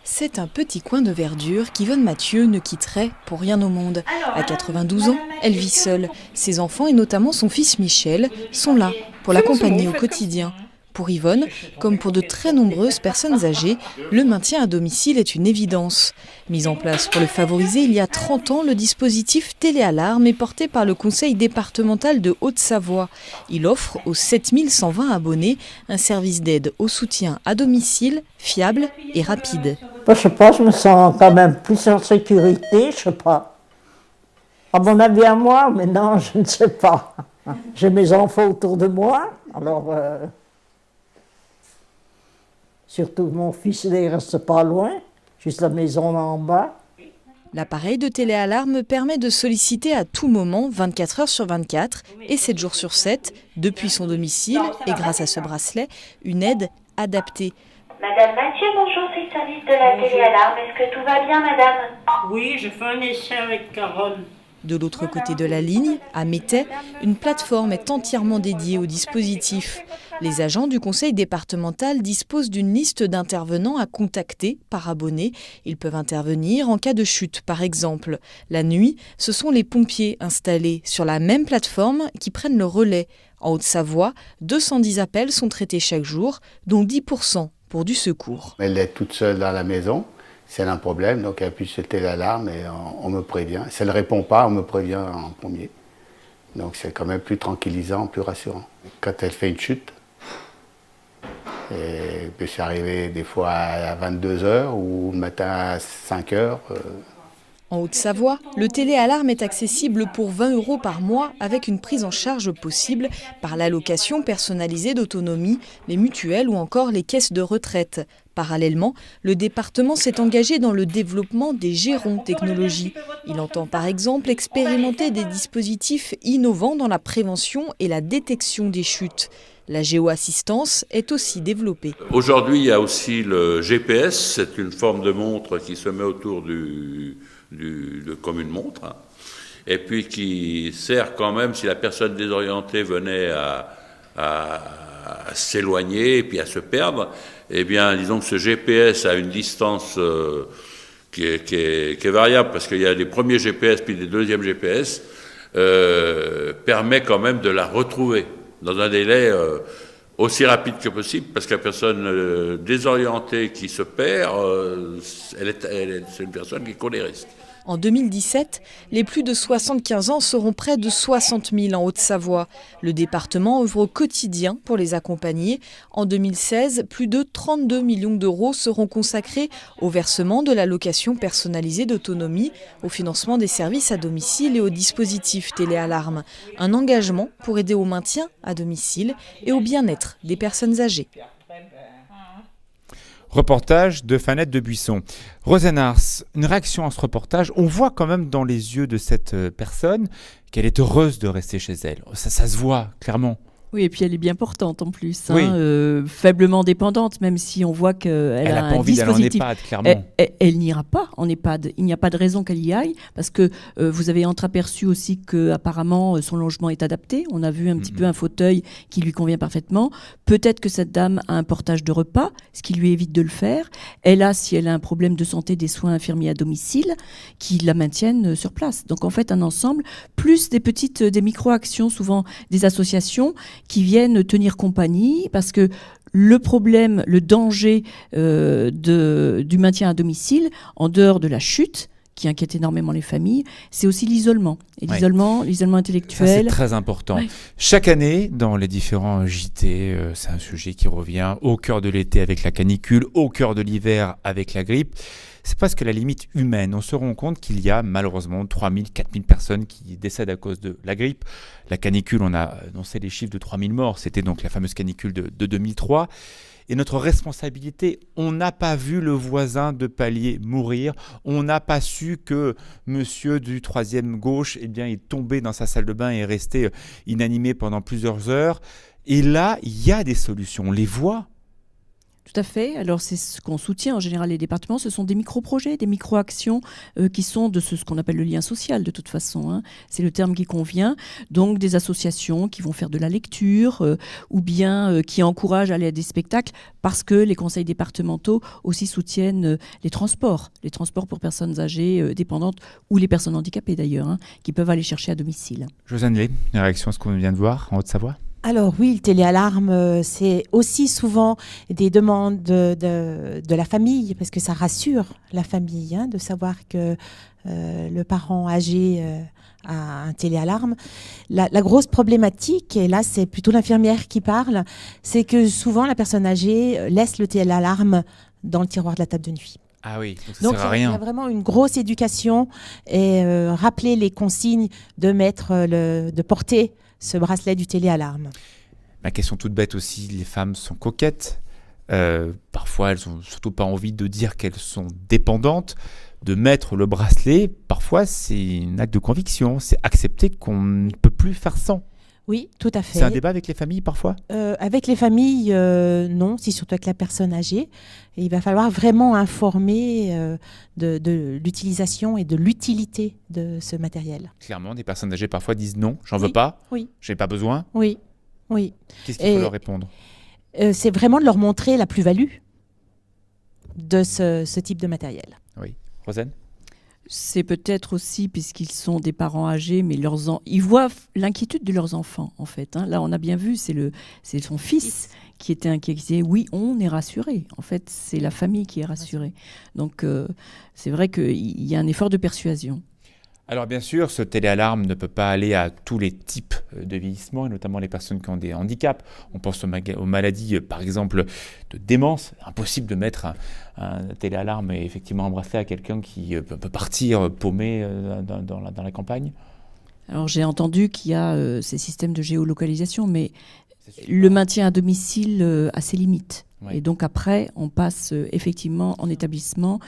C'est un petit coin de verdure qu'Yvonne Mathieu ne quitterait pour rien au monde. À 92 ans, elle vit seule. Ses enfants et notamment son fils Michel sont là pour l'accompagner au quotidien. Pour Yvonne, comme pour de très nombreuses personnes âgées, le maintien à domicile est une évidence. Mis en place pour le favoriser il y a 30 ans, le dispositif Téléalarme est porté par le conseil départemental de Haute-Savoie. Il offre aux 7120 abonnés un service d'aide au soutien à domicile fiable et rapide. Je sais pas, je me sens quand même plus en sécurité, je sais pas. À mon avis à moi, mais non, je ne sais pas. J'ai mes enfants autour de moi, alors... Surtout mon fils, il ne reste pas loin, juste la maison en bas. L'appareil de téléalarme permet de solliciter à tout moment, 24 heures sur 24 et 7 jours sur 7, depuis son domicile et grâce à ce bracelet, une aide adaptée. Madame Mathieu, bonjour, c'est le service de la téléalarme. Est-ce que tout va bien, madame? Oui, je fais un essai avec Carole. De l'autre côté de la ligne, à Métais, une plateforme est entièrement dédiée au dispositif. Les agents du conseil départemental disposent d'une liste d'intervenants à contacter par abonné. Ils peuvent intervenir en cas de chute, par exemple. La nuit, ce sont les pompiers installés sur la même plateforme qui prennent le relais. En Haute-Savoie, 210 appels sont traités chaque jour, dont 10% pour du secours. Elle est toute seule dans la maison. Si elle a un problème, donc elle appuie sur le téléalarme et on me prévient. Si elle ne répond pas, on me prévient en premier. Donc c'est quand même plus tranquillisant, plus rassurant. Quand elle fait une chute, et puis c'est arrivé des fois à 22h ou le matin à 5h. En Haute-Savoie, le téléalarme est accessible pour 20 € par mois avec une prise en charge possible par l'allocation personnalisée d'autonomie, les mutuelles ou encore les caisses de retraite. Parallèlement, le département s'est engagé dans le développement des gérons technologies. Il entend par exemple expérimenter des dispositifs innovants dans la prévention et la détection des chutes. La géoassistance est aussi développée. Aujourd'hui, il y a aussi le GPS, c'est une forme de montre qui se met autour comme une montre, hein, et puis qui sert quand même, si la personne désorientée venait à s'éloigner et puis à se perdre, eh bien, disons que ce GPS a une distance qui est variable, parce qu'il y a des premiers GPS puis des deuxièmes GPS, permet quand même de la retrouver dans un délai aussi rapide que possible, parce que la personne désorientée qui se perd, c'est une personne qui court les risques. En 2017, les plus de 75 ans seront près de 60 000 en Haute-Savoie. Le département œuvre au quotidien pour les accompagner. En 2016, plus de 32 millions d'euros seront consacrés au versement de l'allocation personnalisée d'autonomie, au financement des services à domicile et au dispositif téléalarme. Un engagement pour aider au maintien à domicile et au bien-être des personnes âgées. Reportage de Fanette de Buisson. Rosanne Ars, une réaction à ce reportage. On voit quand même dans les yeux de cette personne qu'elle est heureuse de rester chez elle. Ça se voit clairement. Oui, et puis elle est bien portante en plus, Oui. faiblement dépendante, même si on voit qu'elle a n'a pas un envie d'aller en dispositif. EHPAD, clairement. Elle n'ira pas en EHPAD. Il n'y a pas de raison qu'elle y aille, parce que vous avez entreaperçu aussi qu'apparemment son logement est adapté. On a vu un petit peu un fauteuil qui lui convient parfaitement. Peut-être que cette dame a un portage de repas, ce qui lui évite de le faire. Elle a, si elle a un problème de santé, des soins infirmiers à domicile qui la maintiennent sur place. Donc en fait, un ensemble, plus des micro-actions, souvent des associations qui viennent tenir compagnie, parce que le problème, le danger du maintien à domicile, en dehors de la chute, qui inquiète énormément les familles, c'est aussi l'isolement. Et l'isolement intellectuel. Ça, c'est très important. Ouais. Chaque année, dans les différents JT, c'est un sujet qui revient au cœur de l'été avec la canicule, au cœur de l'hiver avec la grippe. C'est presque la limite humaine. On se rend compte qu'il y a malheureusement 3000, 4000 personnes qui décèdent à cause de la grippe. La canicule, on a annoncé les chiffres de 3000 morts. C'était donc la fameuse canicule de 2003. Et notre responsabilité, on n'a pas vu le voisin de palier mourir. On n'a pas su que monsieur du 3e gauche est tombé dans sa salle de bain et est resté inanimé pendant plusieurs heures. Et là, il y a des solutions. On les voit. Tout à fait. Alors, c'est ce qu'on soutient en général les départements. Ce sont des micro-projets, des micro-actions qui sont de ce qu'on appelle le lien social de toute façon. Hein. C'est le terme qui convient. Donc, des associations qui vont faire de la lecture ou bien qui encouragent à aller à des spectacles parce que les conseils départementaux aussi soutiennent les transports pour personnes âgées, dépendantes ou les personnes handicapées d'ailleurs, hein, qui peuvent aller chercher à domicile. Josiane Lé, une réaction à ce qu'on vient de voir en Haute-Savoie ? Alors oui, le téléalarme, c'est aussi souvent des demandes de la famille, parce que ça rassure la famille de savoir que le parent âgé a un téléalarme. La grosse problématique, et là c'est plutôt l'infirmière qui parle, c'est que souvent la personne âgée laisse le téléalarme dans le tiroir de la table de nuit. Ah oui, donc ça sert à rien. Il y a vraiment une grosse éducation et rappeler les consignes de porter ce bracelet du téléalarme. Ma question toute bête aussi, les femmes sont coquettes. Parfois, elles n'ont surtout pas envie de dire qu'elles sont dépendantes. De mettre le bracelet, parfois, c'est un acte de conviction. C'est accepter qu'on ne peut plus faire sans. Oui, tout à fait. C'est un débat avec les familles parfois ? Avec les familles, non. C'est surtout avec la personne âgée. Et il va falloir vraiment informer de l'utilisation et de l'utilité de ce matériel. Clairement, des personnes âgées parfois disent non, j'en veux pas, j'ai pas besoin. Oui. Qu'est-ce qu'il faut leur répondre ? C'est vraiment de leur montrer la plus-value de ce type de matériel. Oui. Rosanne ? C'est peut-être aussi, puisqu'ils sont des parents âgés, mais ils voient l'inquiétude de leurs enfants, en fait. Hein. Là, on a bien vu, c'est son fils qui était inquiet, qui disait « oui, on est rassuré ». En fait, c'est la famille qui est rassurée. Donc, c'est vrai qu'il y a un effort de persuasion. Alors bien sûr, ce téléalarme ne peut pas aller à tous les types de vieillissement, et notamment les personnes qui ont des handicaps. On pense aux maladies, par exemple, de démence. Impossible de mettre un téléalarme et effectivement un bracelet à quelqu'un qui peut partir paumé dans la campagne. Alors j'ai entendu qu'il y a ces systèmes de géolocalisation, mais le maintien à domicile a ses limites. Ouais. Et donc après, on passe effectivement en établissement,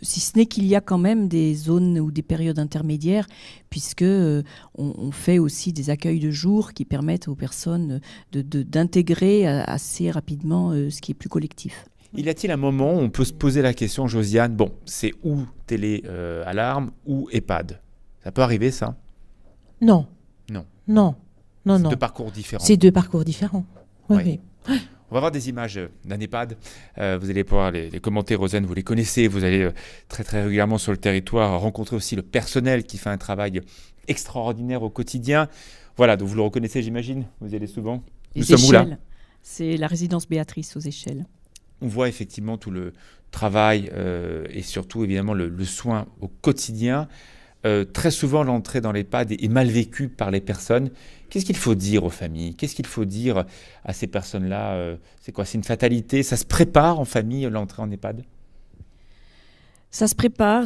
si ce n'est qu'il y a quand même des zones ou des périodes intermédiaires, puisque on fait aussi des accueils de jour qui permettent aux personnes d'intégrer assez rapidement ce qui est plus collectif. Y a-t-il un moment où on peut se poser la question, Josiane, bon, c'est ou télé-alarme ou EHPAD ? Ça peut arriver, ça ? Non. C'est deux parcours différents. C'est deux parcours différents. Oui. On va voir des images d'un EHPAD. Vous allez pouvoir les commenter, Rosanne, vous les connaissez. Vous allez très très régulièrement sur le territoire rencontrer aussi le personnel qui fait un travail extraordinaire au quotidien. Voilà, donc vous le reconnaissez, j'imagine. Vous y allez souvent. Nous sommes où là ? C'est la résidence Béatrice aux Échelles. On voit effectivement tout le travail et surtout évidemment le soin au quotidien. Très souvent, l'entrée dans l'EHPAD est mal vécue par les personnes. Qu'est-ce qu'il faut dire aux familles ? Qu'est-ce qu'il faut dire à ces personnes-là ? C'est quoi ? C'est une fatalité ? Ça se prépare en famille, l'entrée en EHPAD ? Ça se prépare,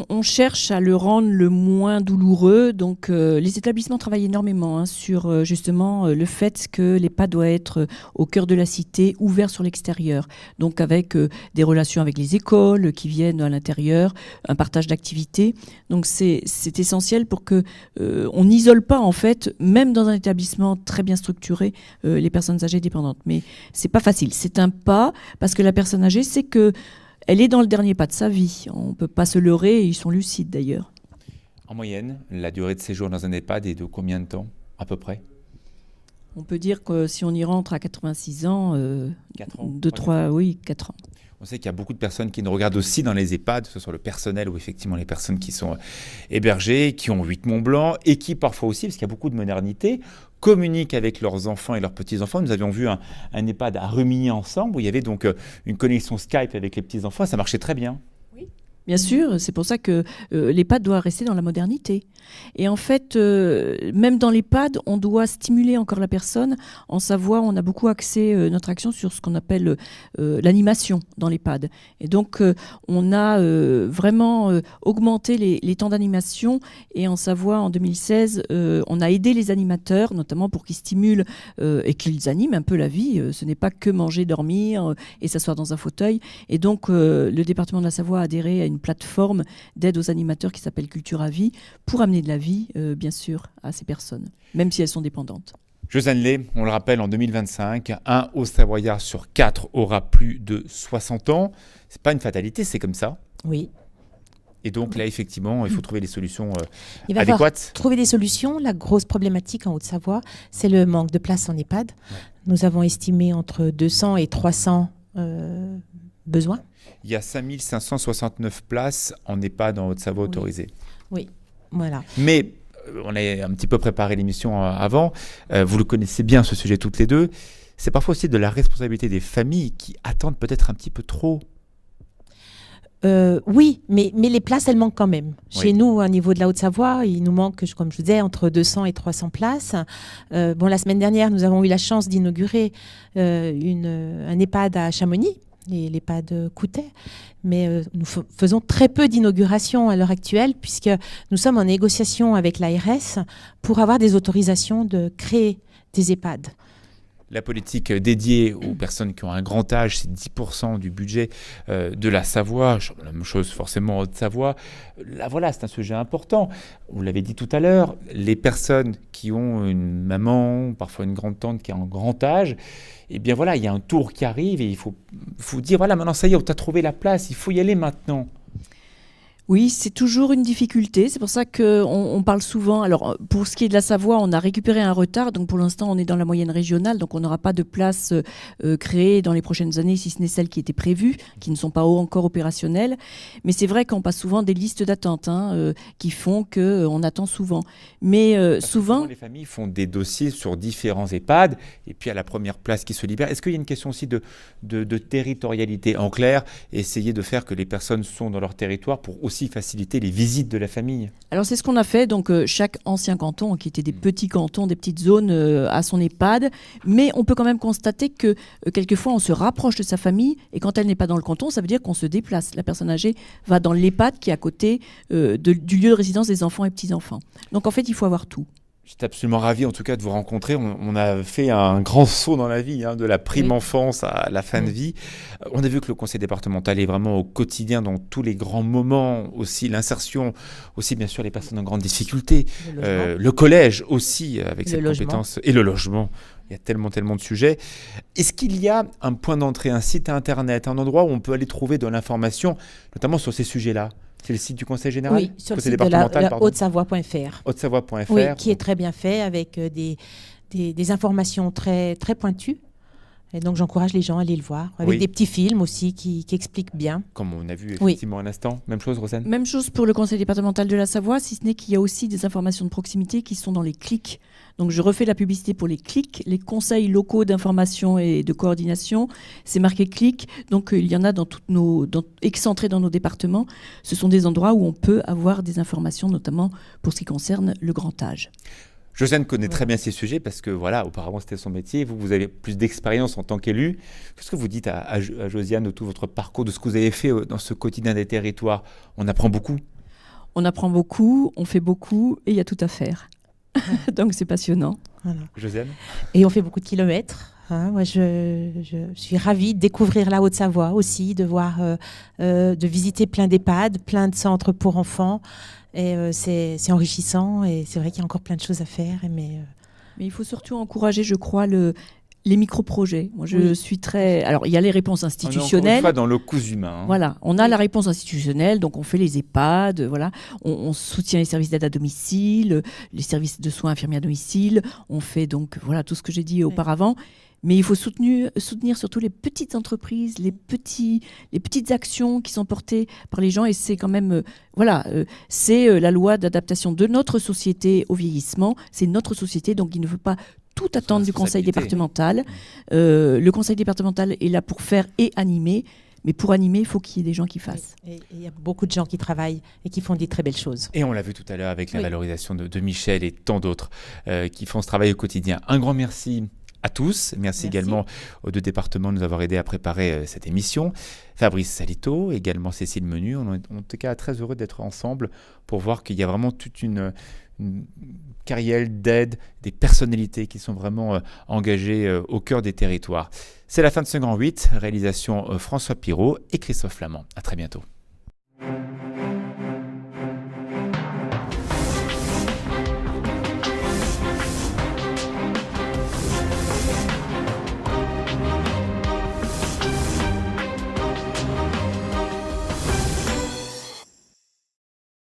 on cherche à le rendre le moins douloureux. Donc, les établissements travaillent énormément sur justement le fait que l'EHPAD doit être au cœur de la cité, ouvert sur l'extérieur. Donc, avec des relations avec les écoles qui viennent à l'intérieur, un partage d'activités. Donc, c'est essentiel pour que on n'isole pas en fait, même dans un établissement très bien structuré, les personnes âgées dépendantes. Mais c'est pas facile. C'est un pas parce que la personne âgée sait que elle est dans le dernier pas de sa vie. On ne peut pas se leurrer, et ils sont lucides d'ailleurs. En moyenne, la durée de séjour dans un EHPAD est de combien de temps, à peu près ? On peut dire que si on y rentre à 86 ans, 4 ans. 4 ans. On sait qu'il y a beaucoup de personnes qui nous regardent aussi dans les EHPAD, que ce soit le personnel ou effectivement les personnes qui sont hébergées, qui ont 8 Mont-Blanc et qui parfois aussi, parce qu'il y a beaucoup de modernité, communiquent avec leurs enfants et leurs petits-enfants. Nous avions vu un EHPAD à Rumilly ensemble où il y avait donc une connexion Skype avec les petits-enfants et ça marchait très bien. Bien sûr, c'est pour ça que l'EHPAD doit rester dans la modernité. Et en fait, même dans l'EHPAD, on doit stimuler encore la personne. En Savoie, on a beaucoup axé notre action sur ce qu'on appelle l'animation dans l'EHPAD. Et donc, on a vraiment augmenté les temps d'animation. Et en Savoie, en 2016, on a aidé les animateurs, notamment pour qu'ils stimulent et qu'ils animent un peu la vie. Ce n'est pas que manger, dormir et s'asseoir dans un fauteuil. Et donc, le département de la Savoie a adhéré à une plateforme d'aide aux animateurs qui s'appelle Culture à Vie pour amener de la vie, bien sûr, à ces personnes, même si elles sont dépendantes. Josiane Lay, on le rappelle, en 2025, un Haut-Savoyard sur 4 aura plus de 60 ans. C'est pas une fatalité, c'est comme ça. Oui. Et donc là, effectivement, il faut trouver des solutions il va adéquates. Trouver des solutions. La grosse problématique en Haute-Savoie, c'est le manque de place en EHPAD. Ouais. Nous avons estimé entre 200 et 300 besoins. Il y a 5569 places en EHPAD en Haute-Savoie autorisées. Oui, voilà. Mais on a un petit peu préparé l'émission avant. Vous le connaissez bien, ce sujet, toutes les deux. C'est parfois aussi de la responsabilité des familles qui attendent peut-être un petit peu trop. Oui, mais les places, elles manquent quand même. Oui. Chez nous, au niveau de la Haute-Savoie, il nous manque, comme je vous disais, entre 200 et 300 places. La semaine dernière, nous avons eu la chance d'inaugurer un EHPAD à Chamonix, l'EHPAD Coutet. Mais nous faisons très peu d'inaugurations à l'heure actuelle, puisque nous sommes en négociation avec l'ARS pour avoir des autorisations de créer des EHPAD. La politique dédiée aux personnes qui ont un grand âge, c'est 10% du budget de la Savoie. La même chose forcément en Haute-Savoie. Là, voilà, c'est un sujet important. Vous l'avez dit tout à l'heure, les personnes qui ont une maman, parfois une grande-tante qui a un grand âge, eh bien voilà, il y a un tour qui arrive et il faut dire, voilà, maintenant ça y est, on t'a trouvé la place, il faut y aller maintenant. Oui, c'est toujours une difficulté. C'est pour ça qu'on parle souvent. Alors, pour ce qui est de la Savoie, on a récupéré un retard. Donc, pour l'instant, on est dans la moyenne régionale. Donc, on n'aura pas de places créées dans les prochaines années, si ce n'est celles qui étaient prévues, qui ne sont pas encore opérationnelles. Mais c'est vrai qu'on passe souvent des listes d'attente qui font qu'on attend souvent. Mais souvent... Les familles font des dossiers sur différents EHPAD. Et puis, à la première place qui se libère, est-ce qu'il y a une question aussi de territorialité? En clair, essayer de faire que les personnes sont dans leur territoire pour aussi faciliter les visites de la famille. Alors c'est ce qu'on a fait, donc chaque ancien canton, qui était des petits cantons, des petites zones, a son EHPAD, mais on peut quand même constater que quelquefois on se rapproche de sa famille, et quand elle n'est pas dans le canton, ça veut dire qu'on se déplace. La personne âgée va dans l'EHPAD qui est à côté du lieu de résidence des enfants et petits-enfants. Donc en fait, il faut avoir tout. J'étais absolument ravi en tout cas de vous rencontrer. On a fait un grand saut dans la vie, de la prime enfance à la fin de vie. On a vu que le conseil départemental est vraiment au quotidien dans tous les grands moments, aussi l'insertion, aussi bien sûr les personnes en grande difficulté, le collège aussi avec cette compétence et le logement. Il y a tellement de sujets. Est-ce qu'il y a un point d'entrée, un site internet, un endroit où on peut aller trouver de l'information, notamment sur ces sujets-là? C'est le site du Conseil général? Oui, sur le site de la haute-savoie.fr. Haute-savoie.fr. Oui, qui est très bien fait, avec des informations très, très pointues. Et donc, j'encourage les gens à aller le voir, avec des petits films aussi qui expliquent bien. Comme on a vu effectivement un instant. Même chose, Rosanne? Même chose pour le Conseil départemental de la Savoie, si ce n'est qu'il y a aussi des informations de proximité qui sont dans les clics. Donc, je refais la publicité pour les clics, les conseils locaux d'information et de coordination. C'est marqué clic. Donc, il y en a excentrés dans nos départements. Ce sont des endroits où on peut avoir des informations, notamment pour ce qui concerne le grand âge. Josiane connaît très bien ces sujets parce que voilà, auparavant c'était son métier. Vous avez plus d'expérience en tant qu'élu. Qu'est-ce que vous dites à Josiane de tout votre parcours, de ce que vous avez fait dans ce quotidien des territoires? On apprend beaucoup. On apprend beaucoup, on fait beaucoup et il y a tout à faire. Donc c'est passionnant. Voilà. Josiane? Et on fait beaucoup de kilomètres. Moi, je suis ravie de découvrir la Haute-Savoie aussi, de voir, de visiter plein d'EHPAD, plein de centres pour enfants. Et c'est enrichissant et c'est vrai qu'il y a encore plein de choses à faire. Mais il faut surtout encourager, je crois, les micro-projets. Moi, je suis très... Alors, il y a les réponses institutionnelles. On est encore une fois dans le cousu humain. Voilà, on a la réponse institutionnelle, donc on fait les EHPAD, voilà. On soutient les services d'aide à domicile, les services de soins infirmiers à domicile. On fait donc, voilà, tout ce que j'ai dit auparavant. Mais il faut soutenir surtout les petites entreprises, les petites actions qui sont portées par les gens. Et c'est quand même, c'est la loi d'adaptation de notre société au vieillissement. C'est notre société, donc il ne faut pas tout attendre du conseil départemental. Le conseil départemental est là pour faire et animer. Mais pour animer, il faut qu'il y ait des gens qui fassent. Et il y a beaucoup de gens qui travaillent et qui font des très belles choses. Et on l'a vu tout à l'heure avec la valorisation de Michel et tant d'autres qui font ce travail au quotidien. Un grand merci à tous. Merci également aux 2 départements de nous avoir aidés à préparer cette émission. Fabrice Salito, également Cécile Menu. On est en tout cas très heureux d'être ensemble pour voir qu'il y a vraiment toute une carrière d'aide, des personnalités qui sont vraiment engagées au cœur des territoires. C'est la fin de ce Grand 8. Réalisation François Pirot et Christophe Flamand. À très bientôt.